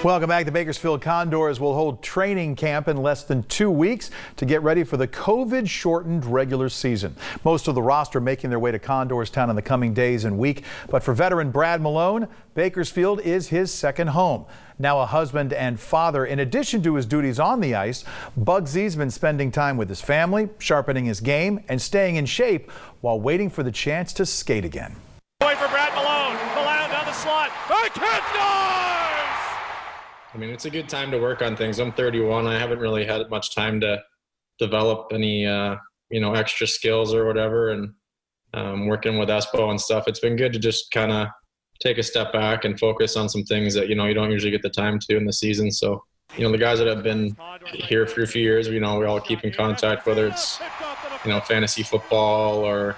Welcome back. The Bakersfield Condors will hold training camp in less than 2 weeks to get ready for the COVID-shortened regular season. Most of the roster making their way to Condorstown in the coming days and week. But for veteran Brad Malone, Bakersfield is his second home. Now a husband and father, in addition to his duties on the ice, Bugsy's been spending time with his family, sharpening his game, and staying in shape while waiting for the chance to skate again. Away for Brad Malone. Malone down the slot. I mean, it's a good time to work on things. I'm 31. I haven't really had much time to develop any, extra skills or whatever. And working with Espo and stuff, it's been good to just kind of take a step back and focus on some things that, you don't usually get the time to in the season. So, the guys that have been here for a few years, we all keep in contact, whether it's, fantasy football or,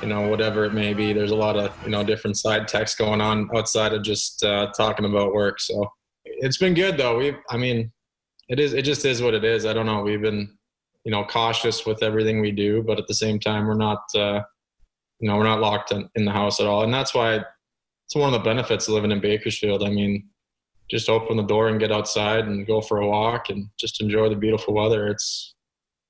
whatever it may be. There's a lot of, different side texts going on outside of just talking about work. So it's been good though. It just is what it is. I don't know. We've been, cautious with everything we do, but at the same time, we're not locked in the house at all. And that's why it's one of the benefits of living in Bakersfield. Just open the door and get outside and go for a walk and just enjoy the beautiful weather. It's,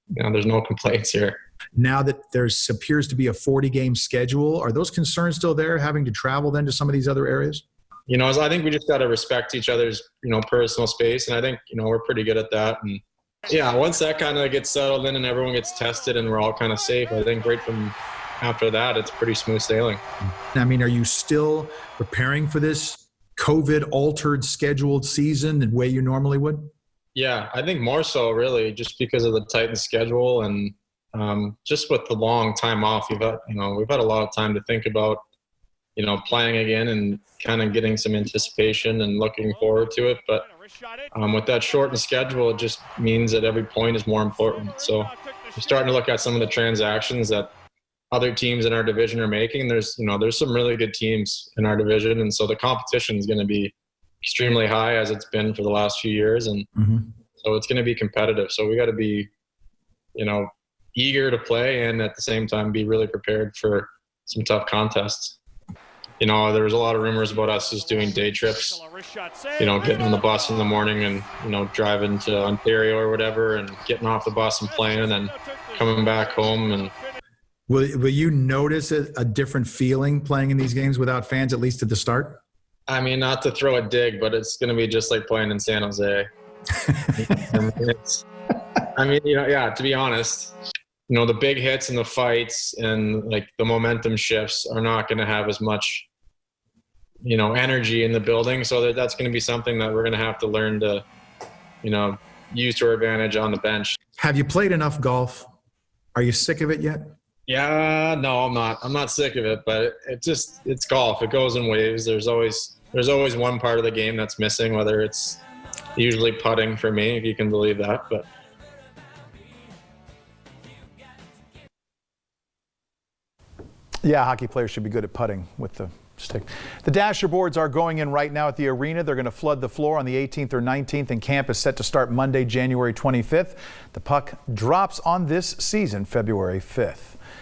there's no complaints here. Now that there's appears to be a 40-game schedule, are those concerns still there, having to travel then to some of these other areas? I think we just got to respect each other's, personal space. And I think, we're pretty good at that. And yeah, once that kind of gets settled in and everyone gets tested and we're all kind of safe, I think right from after that, it's pretty smooth sailing. Are you still preparing for this COVID-altered scheduled season the way you normally would? Yeah, I think more so really just because of the tightened schedule and just with the long time off. We've had a lot of time to think about, playing again and kind of getting some anticipation and looking forward to it. But with that shortened schedule, it just means that every point is more important. So we're starting to look at some of the transactions that other teams in our division are making. There's some really good teams in our division. And so the competition is going to be extremely high as it's been for the last few years. And so it's going to be competitive. So we got to be, eager to play and at the same time be really prepared for some tough contests. There was a lot of rumors about us just doing day trips, getting on the bus in the morning and, driving to Ontario or whatever and getting off the bus and playing and coming back home. And Will you notice a different feeling playing in these games without fans, at least at the start? Not to throw a dig, but it's going to be just like playing in San Jose. To be honest, the big hits and the fights and like the momentum shifts are not going to have as much, energy in the building. So that's going to be something that we're going to have to learn to, use to our advantage on the bench. Have you played enough golf? Are you sick of it yet? Yeah, no, I'm not. I'm not sick of it, but it's golf. It goes in waves. There's always one part of the game that's missing, whether it's usually putting for me, if you can believe that. But Yeah, hockey players should be good at putting with the stick. The dasher boards are going in right now at the arena. They're going to flood the floor on the 18th or 19th, and camp is set to start Monday, January 25th. The puck drops on this season, February 5th.